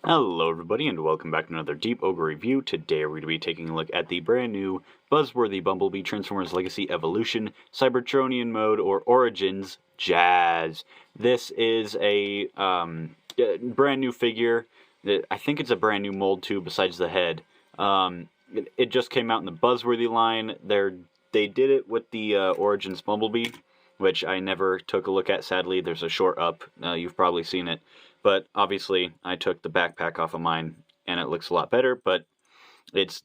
Hello everybody and welcome back to another Deep Oger review. Today we're going to be taking a look at the brand new Buzzworthy Bumblebee Transformers Legacy Evolution Cybertronian Mode or Origins Jazz. This is a brand new figure. I think it's a brand new mold too besides the head. It just came out in the Buzzworthy line. They did it with the Origins Bumblebee, which I never took a look at sadly. There's a short up. You've probably seen it. But obviously, I took the backpack off of mine, and it looks a lot better, but it's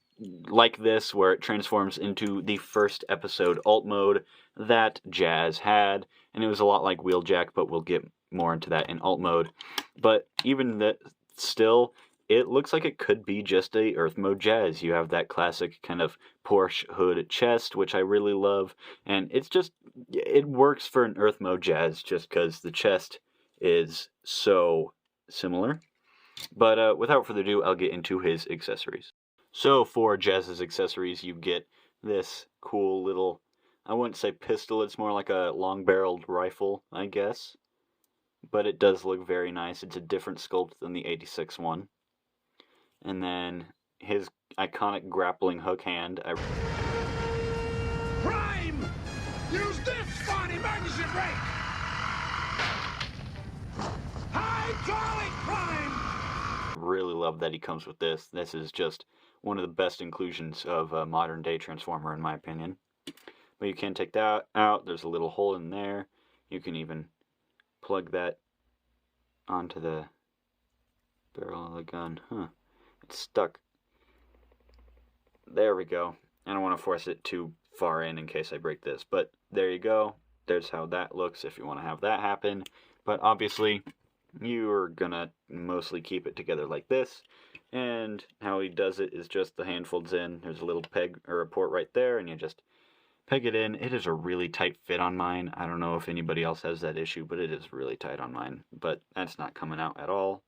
like this, where it transforms into the first episode alt mode that Jazz had, and it was a lot like Wheeljack, but we'll get more into that in alt mode. But even that, still, it looks like it could be just a Earth mode Jazz. You have that classic kind of Porsche hood chest, which I really love, and it works for an Earth mode Jazz just because the chest is so similar. But without further ado, I'll get into his accessories. So for Jazz's accessories, you get this cool little, I wouldn't say pistol, it's more like a long-barreled rifle, I guess. But it does look very nice. It's a different sculpt than the 86 one. And then his iconic grappling hook hand. Prime! Use this for an emergency brake! Hydraulic prime! Really love that he comes with this. This is just one of the best inclusions of a modern day Transformer in my opinion. But you can take that out. There's a little hole in there. You can even plug that onto the barrel of the gun. It's stuck. There we go. I don't want to force it too far in case I break this. But there you go. There's how that looks if you want to have that happen. But obviously, you're gonna mostly keep it together like this, and how he does it is just the hand folds in. There's a little peg or a port right there, and you just peg it in. It is a really tight fit on mine. I don't know if anybody else has that issue, but it is really tight on mine. But that's not coming out at all.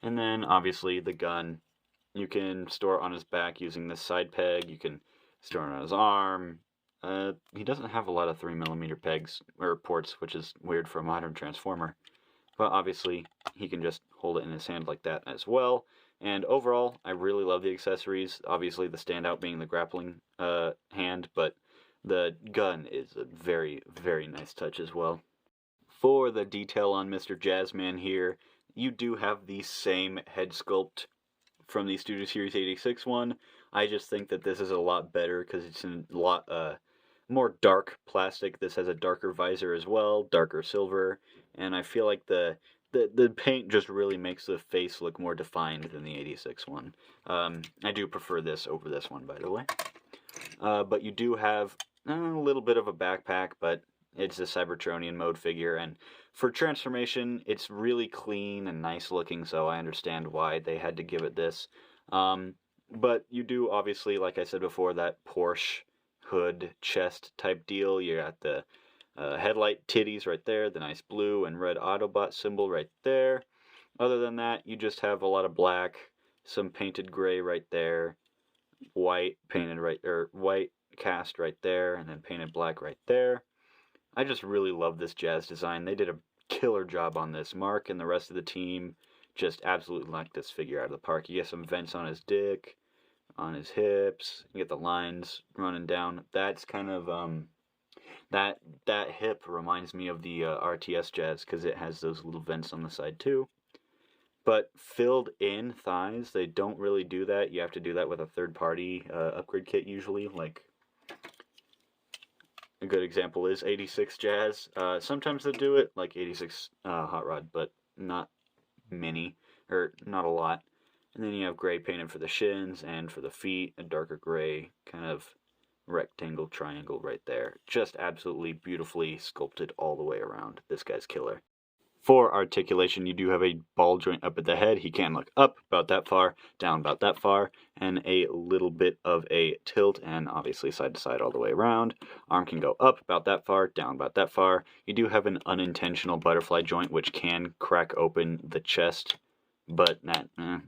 And then obviously the gun, you can store it on his back using this side peg. You can store it on his arm. He doesn't have a lot of 3mm pegs or ports, which is weird for a modern Transformer. But obviously, he can just hold it in his hand like that as well. And overall, I really love the accessories. Obviously, the standout being the grappling hand, but the gun is a very, very nice touch as well. For the detail on Mr. Jazzman here, you do have the same head sculpt from the Studio Series 86 one. I just think that this is a lot better because it's a lot more dark plastic. This has a darker visor as well, darker silver. And I feel like the paint just really makes the face look more defined than the 86 one. I do prefer this over this one, by the way. But you do have a little bit of a backpack, but it's a Cybertronian mode figure. And for transformation, it's really clean and nice looking, so I understand why they had to give it this. But you do, obviously, like I said before, that Porsche hood chest type deal. You got the headlight titties right there, the nice blue and red Autobot symbol right there. Other than that, you just have a lot of black, some painted gray right there, white painted white cast right there, and then painted black right there. I just really love this Jazz design. They did a killer job on this. Mark and the rest of the team just absolutely knocked this figure out of the park. You get some vents on his dick, on his hips. You get the lines running down. That's kind of that hip reminds me of the RTS Jazz because it has those little vents on the side too. But filled in thighs, they don't really do that. You have to do that with a third-party upgrade kit usually. Like a good example is 86 Jazz. Sometimes they do it, like 86 Hot Rod, but not many, or not a lot. And then you have gray painted for the shins and for the feet, a darker gray kind of rectangle triangle right there. Just absolutely beautifully sculpted all the way around. This guy's killer. For articulation, you do have a ball joint up at the head. He can look up about that far, down about that far, and a little bit of a tilt, and obviously side to side all the way around. Arm can go up about that far, down about that far. You do have an unintentional butterfly joint, which can crack open the chest, but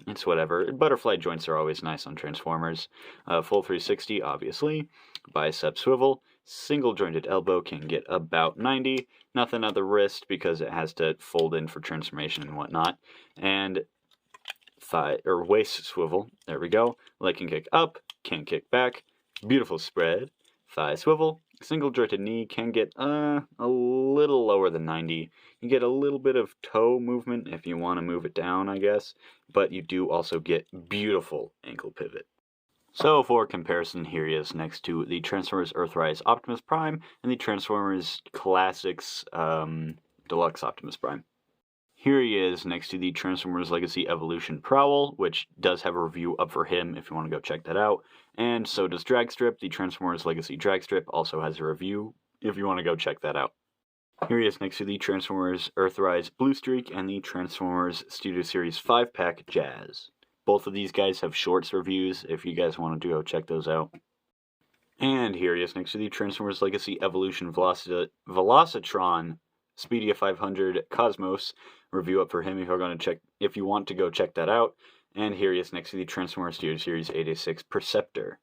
it's whatever. Butterfly joints are always nice on Transformers. Full 360, obviously. Bicep swivel. Single jointed elbow can get about 90. Nothing at the wrist because it has to fold in for transformation and whatnot. And thigh or waist swivel. There we go. Leg can kick up, can kick back. Beautiful spread. Thigh swivel. Single jointed knee can get a little lower than 90. You get a little bit of toe movement if you want to move it down, I guess. But you do also get beautiful ankle pivot. So for comparison, here he is next to the Transformers Earthrise Optimus Prime and the Transformers Classics Deluxe Optimus Prime. Here he is next to the Transformers Legacy Evolution Prowl, which does have a review up for him if you want to go check that out. And so does Dragstrip. The Transformers Legacy Dragstrip also has a review if you want to go check that out. Here he is next to the Transformers Earthrise Blue Streak and the Transformers Studio Series 5-pack Jazz. Both of these guys have shorts reviews if you guys want to go check those out. And here he is next to the Transformers Legacy Evolution Velocitron Speedia 500 Cosmos review up for him if you want to go check that out. And here he is next to the Transformers Studio Series 886 Perceptor.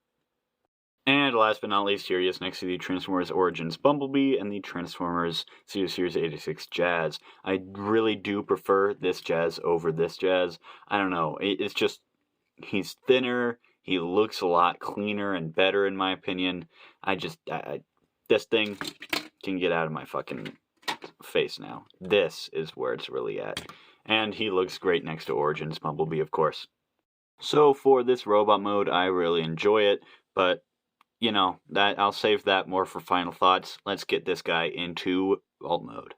And last but not least, here he is next to the Transformers Origins Bumblebee and the Transformers Studio Series 86 Jazz. I really do prefer this Jazz over this Jazz. I don't know, it's just, he's thinner, he looks a lot cleaner and better in my opinion. This thing can get out of my fucking face now. This is where it's really at. And he looks great next to Origins Bumblebee, of course. So for this robot mode, I really enjoy it, but you know, that I'll save that more for final thoughts. Let's get this guy into alt mode.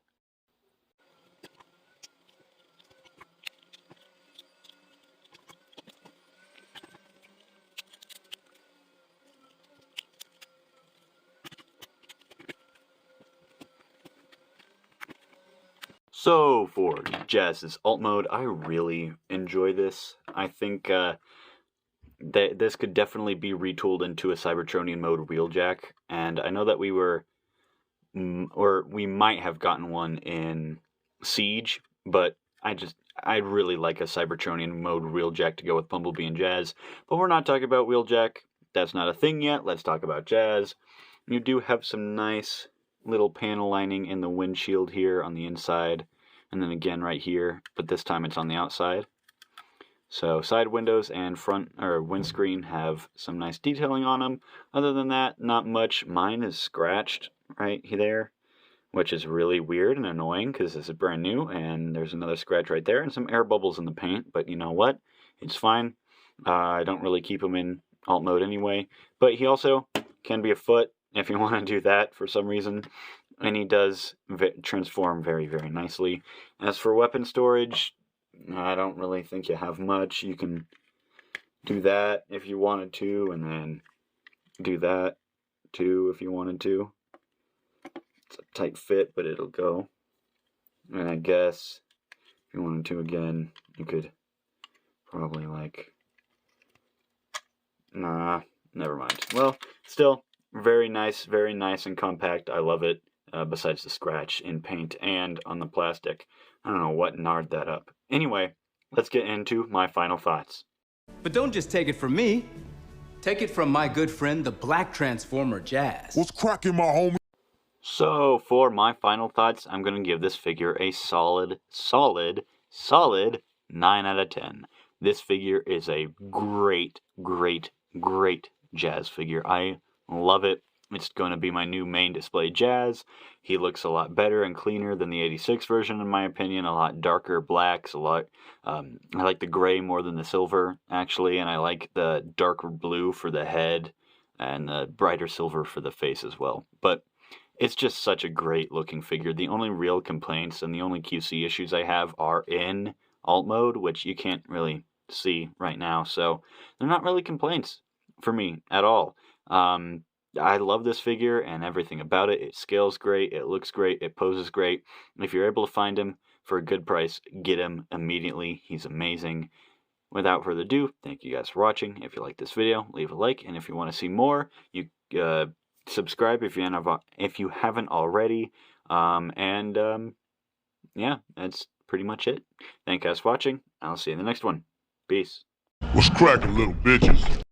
So for Jazz's alt mode, I really enjoy this. I think this could definitely be retooled into a Cybertronian mode wheeljack, and I know that we might have gotten one in Siege, but I'd really like a Cybertronian mode wheeljack to go with Bumblebee and Jazz. But we're not talking about wheeljack. That's not a thing yet. Let's talk about Jazz. You do have some nice little panel lining in the windshield here on the inside, and then again right here, but this time it's on the outside. So side windows and front or windscreen have some nice detailing on them. Other than that, not much. Mine is scratched right there, which is really weird and annoying because this is brand new, and there's another scratch right there and some air bubbles in the paint, but you know what? It's fine. I don't really keep him in alt mode anyway, but he also can be a foot if you want to do that for some reason, and he does transform very, very nicely. As for weapon storage, I don't really think you have much. You can do that if you wanted to, and then do that too if you wanted to. It's a tight fit, but it'll go. And I guess if you wanted to again, you could probably nah, never mind. Well, still very nice and compact. I love it. Besides the scratch in paint and on the plastic. I don't know what gnarred that up. Anyway, let's get into my final thoughts. But don't just take it from me. Take it from my good friend, the Black Transformer Jazz. What's cracking, my homie? So, for my final thoughts, I'm going to give this figure a solid 9 out of 10. This figure is a great Jazz figure. I love it. It's going to be my new main display Jazz. He looks a lot better and cleaner than the 86 version, in my opinion. A lot darker blacks. I like the gray more than the silver, actually, and I like the darker blue for the head and the brighter silver for the face as well. But it's just such a great looking figure. The only real complaints and the only QC issues I have are in alt mode, which you can't really see right now. So they're not really complaints for me at all. I love this figure and everything about it. It scales great, it looks great, it poses great. If you're able to find him for a good price, get him immediately. He's amazing. Without further ado, thank you guys for watching. If you like this video, leave a like, and if you want to see more, you subscribe if you haven't already. Yeah, that's pretty much it. Thank you guys for watching. I'll see you in the next one. Peace. What's cracking, little bitches?